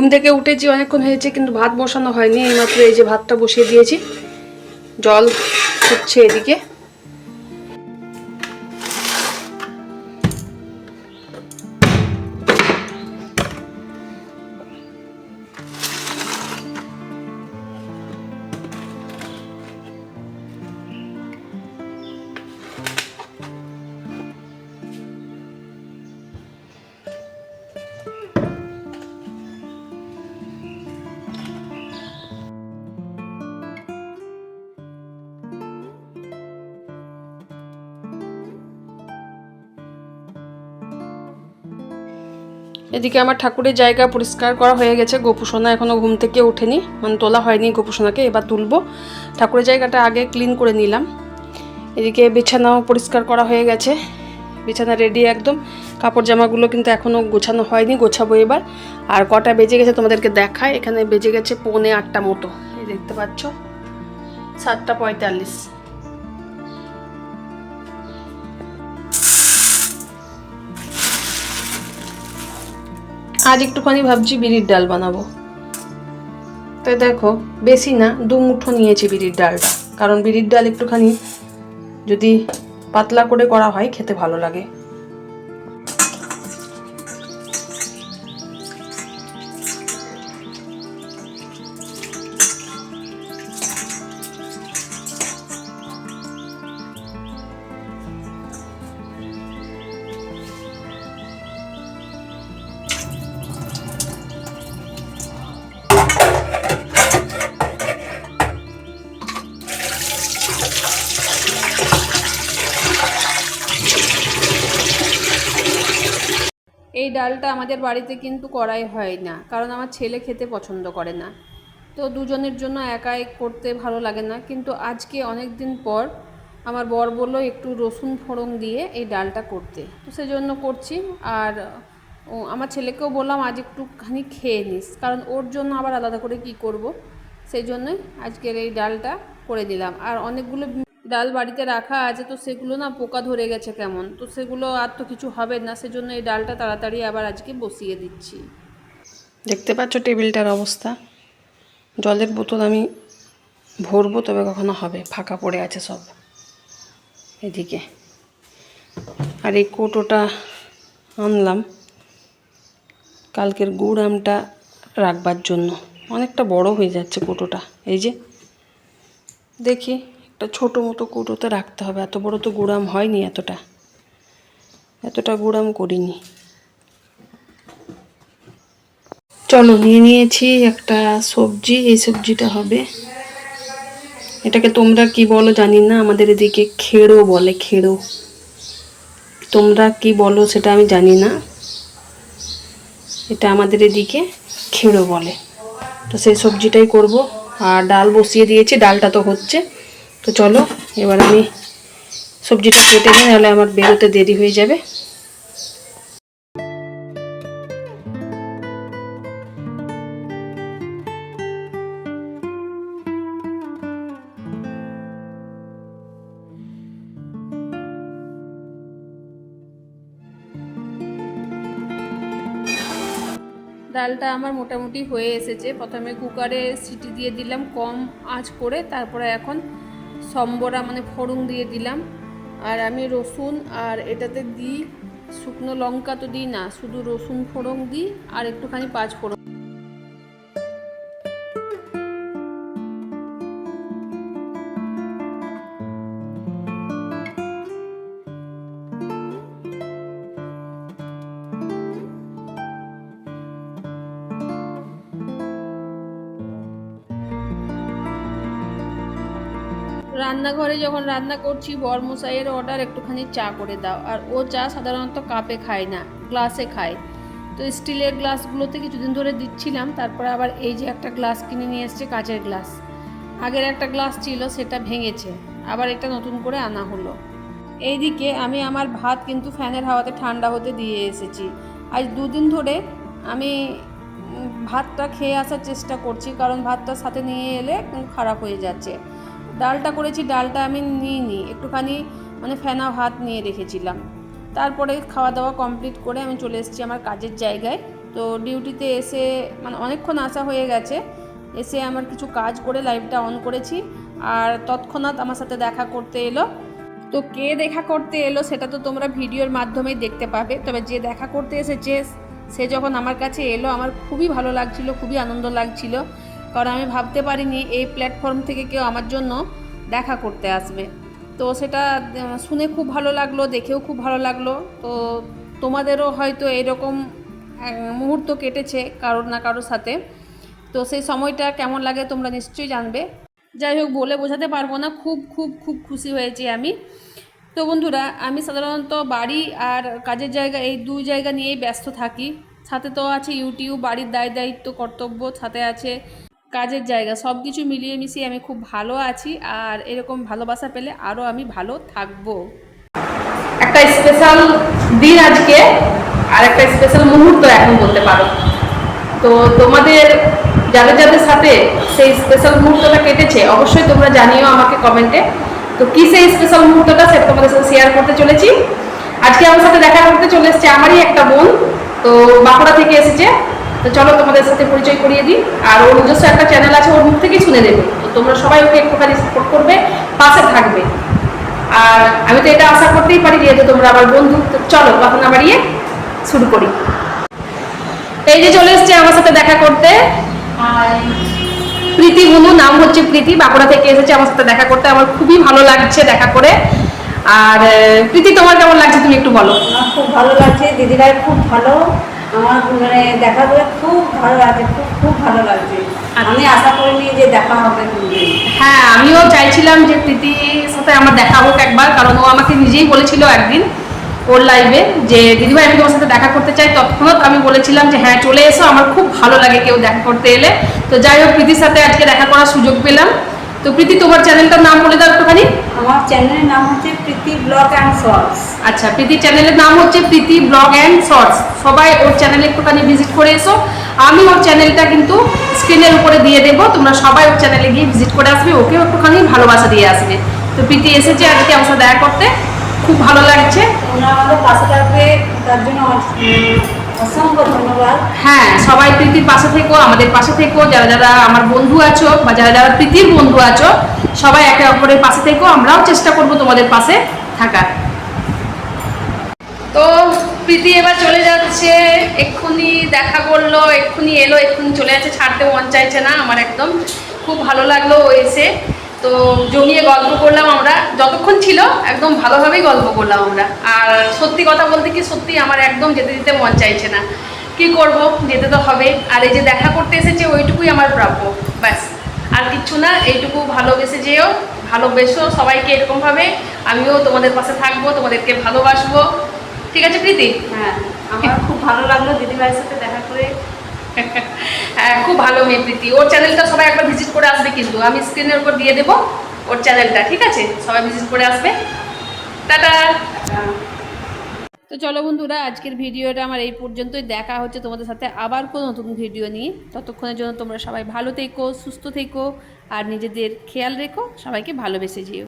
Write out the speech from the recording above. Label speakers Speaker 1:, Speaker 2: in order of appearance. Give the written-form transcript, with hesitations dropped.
Speaker 1: ঘুম থেকে উঠেছি, অনেকক্ষণ হয়েছে, কিন্তু ভাত বসানো হয়নি। এইমাত্র এই যে ভাতটা বসিয়ে দিয়েছি, জল হচ্ছে এদিকে। এদিকে আমার ঠাকুরের জায়গা পরিষ্কার করা হয়ে গেছে। গোপুসোনা এখনও ঘুম থেকে ওঠেনি, মানে তোলা হয়নি গোপুসোনাকে, এবার তুলবো। ঠাকুরের জায়গাটা আগে ক্লিন করে নিলাম। এদিকে বিছানাও পরিষ্কার করা হয়ে গেছে, বিছানা রেডি একদম। কাপড় জামাগুলো কিন্তু এখনও গোছানো হয়নি, গোছাবো এবার। আর কটা বেজে গেছে তোমাদেরকে দেখায়, এখানে বেজে গেছে 7:45 মতো, এই দেখতে পাচ্ছ 7:45। আজ একটুখানি ভাবছি বিরির ডাল বানাবো। তো দেখো, বেশি না, 2 মুঠো নিয়েছি বিরির ডালটা, কারণ বিরির ডাল একটুখানি যদি পাতলা করে করা হয় খেতে ভালো লাগে। এই ডালটা আমাদের বাড়িতে কিন্তু করাই হয় না, কারণ আমার ছেলে খেতে পছন্দ করে না। তো দুজনের জন্য একাই করতে ভালো লাগে না, কিন্তু আজকে অনেক দিন পর আমার বর বললো একটু রসুন ফোড়ন দিয়ে এই ডালটা করতে, তো সেজন্য করছি। আর আমার ছেলেকেও বললাম আজ একটুখানি খেয়ে নিস, কারণ ওর জন্য আবার আলাদা করে কি করব, সেই জন্যই আজকের এই ডালটা করে দিলাম। আর অনেকগুলো ডাল বাড়িতে রাখা আছে, তো সেগুলো না পোকা ধরে গেছে কেমন, তো সেগুলো আর তো কিছু হবে না, সেজন্য এই ডালটা তাড়াতাড়ি আবার আজকে বসিয়ে দিচ্ছি। দেখতে পাচ্ছ টেবিলটার অবস্থা। জলের বোতল আমি ভরবো, তবে কখনো হবে, ফাঁকা পড়ে আছে সব এদিকে। আর এই কৌটোটা আনলাম কালকের গুড় আমটা রাখবার জন্য, অনেকটা বড় হয়ে যাচ্ছে কৌটোটা। এই যে দেখি একটা ছোটো মতো কৌটোতে রাখতে হবে, এত বড় তো গুড়াম হয়নি, এতটা গুড়াম করিনি। চলো, নিয়ে নিয়েছি একটা সবজি, এই সবজিটা হবে, এটাকে তোমরা কি বলো জানি না, আমাদের এদিকে খেড়ো বলে, খেড়ো। তোমরা কি বলো সেটা আমি জানি না, এটা আমাদের এদিকে খেড়ো বলে। তো সেই সবজিটাই করব। আর ডাল বসিয়ে দিয়েছি, ডালটা তো হচ্ছে। তো চলো এবার আমি সবজিটা কেটে নিই, নাহলে আমার বেরোতে দেরি হয়ে যাবে। ডালটা আমার মোটামুটি হয়ে এসেছে। প্রথমে কুকারে সিটি দিয়ে দিলাম কম আঁচ করে, তারপরে এখন সম্বরা মানে ফোড়ন দিয়ে দিলাম। আর আমি রসুন আর এটাতে দিই শুকনো লঙ্কা তো দিই না, শুধু রসুন ফোড়ন দিই আর একটুখানি পাঁচ ফোড়ন। রান্নাঘরে যখন রান্না করছি, বরমশাইয়ের অর্ডার একটুখানি চা করে দাও, আর ও চা সাধারণত কাপে খায় না, গ্লাসে খায়। তো স্টিলের গ্লাসগুলোতে কিছুদিন ধরে দিচ্ছিলাম, তারপরে আবার এই যে একটা গ্লাস কিনে নিয়ে এসছে, কাচের গ্লাস। আগের একটা গ্লাস ছিল, সেটা ভেঙেছে, আবার একটা নতুন করে আনা হলো। এইদিকে আমি আমার ভাত কিন্তু ফ্যানের হাওয়াতে ঠান্ডা হতে দিয়ে এসেছি। আজ 2 দিন ধরে আমি ভাতটা খেয়ে আসার চেষ্টা করছি, কারণ ভাতটা সাথে নিয়ে এলে কিন্তু খারাপ হয়ে যাচ্ছে। ডালটা করেছি, ডালটা আমি নিইনি, একটুখানি মানে ফেনা ভাত নিয়ে রেখেছিলাম। তারপরে খাওয়া দাওয়া কমপ্লিট করে আমি চলে এসেছি আমার কাজের জায়গায়। তো ডিউটিতে এসে মানে অনেকক্ষণ আসা হয়ে গেছে, এসে আমার কিছু কাজ করে লাইভটা অন করেছি, আর তৎক্ষণাৎ আমার সাথে দেখা করতে এলো। তো কে দেখা করতে এলো সেটা তো তোমরা ভিডিওর মাধ্যমেই দেখতে পাবে, তবে যে দেখা করতে এসেছে সে যখন আমার কাছে এলো আমার খুবই ভালো লাগছিল, খুবই আনন্দ লাগছিল, কারণ আমি ভাবতে পারিনি এই প্ল্যাটফর্ম থেকে কেউ আমার জন্য দেখা করতে আসবে। তো সেটা শুনে খুব ভালো লাগলো, দেখেও খুব ভালো লাগলো। তো তোমাদেরও হয়তো এরকম মুহূর্ত কেটেছে কারোর না কারোর সাথে, তো সেই সময়টা কেমন লাগে তোমরা নিশ্চয়ই জানবে। যাই হোক, বলে বোঝাতে পারবো না, খুব খুব খুব খুশি হয়েছি আমি। তো বন্ধুরা, আমি সাধারণত বাড়ি আর কাজের জায়গা এই দুই জায়গা নিয়েই ব্যস্ত থাকি। সাথে তো আছে ইউটিউব, বাড়ির দায়িত্ব কর্তব্য, সাথে আছে কাজের জায়গা, সব কিছু মিলিয়ে মিশিয়ে আমি খুব ভালো আছি, আর এরকম ভালোবাসা পেলে আরও আমি ভালো থাকবো। একটা স্পেশাল দিন আজকে, আর একটা স্পেশাল মুহূর্ত এখন বলতে পারো। তো তোমাদের যাদের যাদের সাথে সেই স্পেশাল মুহূর্তটা কেটেছে অবশ্যই তোমরা জানিও আমাকে কমেন্টে। তো কি সেই স্পেশাল মুহূর্তটা সেটা তোমাদের সাথে শেয়ার করতে চলেছি। আজকে আমার সাথে দেখা করতে চলে এসেছে আমারই একটা বোন, তো বাঁকুড়া থেকে এসেছে। তো চলো তোমাদের সাথে পরিচয় করিয়ে দিই, আর ওর নিজস্ব একটা চ্যানেল আছে, ওর মুখ থেকেই শুনে দেবে। তো তোমরা সবাই ওকে একটুখানি সাপোর্ট করবে, পাশে থাকবে, আর আমি তো এটা আশা করতেই পারি যেহেতু তোমরা আমার বন্ধু। তো চলো কথা না বাড়িয়ে শুরু করি। এই যে চলে এসছে আমার সাথে দেখা করতে প্রীতি বুনু, নাম হচ্ছে প্রীতি, বাঁকুড়া থেকে এসেছে আমার সাথে দেখা করতে। আমার খুবই ভালো লাগছে দেখা করে। আর প্রীতি, তোমার কেমন লাগছে তুমি একটু বলো।
Speaker 2: আমার খুব ভালো লাগছে, দিদিভাই খুব ভালো, আমার মানে দেখা করে খুব ভালো লাগছে, খুব খুব ভালো লাগছে। আমি আশা করিনি যে দেখা হবে কোনদিন।
Speaker 1: হ্যাঁ, আমিও চাইছিলাম যে প্রীতির সাথে আমার দেখা হোক একবার, কারণ ও আমাকে নিজেই বলেছিল একদিন ওর লাইভে যে দিদিভাই আমি তোমার সাথে দেখা করতে চাই। তৎক্ষণাৎ আমি বলেছিলাম যে হ্যাঁ চলে এসো, আমার খুব ভালো লাগে কেউ দেখা করতে এলে। তো যাই হোক, প্রীতির সাথে আজকে দেখা করার সুযোগ পেলাম। তো প্রীতি, তোমার চ্যানেলটার নাম বলে দাও একটুখানি।
Speaker 2: আমার চ্যানেলের নাম হচ্ছে প্রীতি ব্লগ অ্যান্ড শর্টস।
Speaker 1: আচ্ছা, প্রীতি চ্যানেলের নাম হচ্ছে প্রীতি ব্লগ অ্যান্ড শর্টস। সবাই ওর চ্যানেলে একটুখানি ভিজিট করে এসো। আমি ওর চ্যানেলটা কিন্তু স্ক্রিনের উপরে দিয়ে দেবো, তোমরা সবাই ওর চ্যানেলে গিয়ে ভিজিট করে আসবে, ওকেও একটুখানি ভালোবাসা দিয়ে আসবে। তো প্রীতি এসেছে আজকে আমার সাথে দেখা করতে, খুব ভালো লাগছে।
Speaker 2: ওনারা আমাদের পাশে থাকবে, তার জন্য অসংখ্য ধন্যবাদ।
Speaker 1: হ্যাঁ, সবাই প্রীতির পাশে থেকো, আমাদের পাশে থেকো, যারা যারা আমার বন্ধু আছো বা যারা যারা প্রীতির বন্ধু আছো, সবাই একে অপরের পাশে থেকো। আমরাও চেষ্টা করব তোমাদের পাশে থাকার। তো প্রীতি এবার চলে যাচ্ছে, এক্ষুনি দেখা করলো, এক্ষুনি এলো, এক্ষুনি চলে যাচ্ছে, ছাড়তে মন চাইছে না আমার একদম। খুব ভালো লাগলো ও এসে, তো জমিয়ে গল্প করলাম আমরা, যতক্ষণ ছিল একদম ভালোভাবেই গল্প করলাম আমরা। আর সত্যি কথা বলতে কি, সত্যি আমার একদম যেতে দিতে মন চাইছে না, কি করব, যেতে তো হবে। আর এই যে দেখা করতে এসেছে ওইটুকুই আমার প্রাপ্য, ব্যাস আর কিচ্ছু না। এইটুকু ভালোবেসে যেও, ভালোবেসো সবাইকে এরকমভাবে। আমিও তোমাদের পাশে থাকবো, তোমাদেরকে ভালোবাসবো, ঠিক আছে প্রীতি?
Speaker 2: হ্যাঁ, আমার খুব ভালো লাগলো দিদিভাইয়ের সাথে দেখা করে।
Speaker 1: হ্যাঁ, খুব ভালো মেয়ে প্রীতি। ওর চ্যানেলটা সবাই একবার ভিজিট করে আসবে, কিন্তু আমি স্ক্রিনের উপর দিয়ে দেবো ওর চ্যানেলটা, ঠিক আছে? সবাই ভিজিট করে আসবে। টাটা। তো চলো বন্ধুরা, আজকের ভিডিওটা আমার এই পর্যন্তই। দেখা হচ্ছে তোমাদের সাথে আবার কোনো নতুন ভিডিও নিয়ে। ততক্ষণের জন্য তোমরা সবাই ভালো থেকো, সুস্থ থেকো, আর নিজেদের খেয়াল রেখো, সবাইকে ভালোবেসে যেও।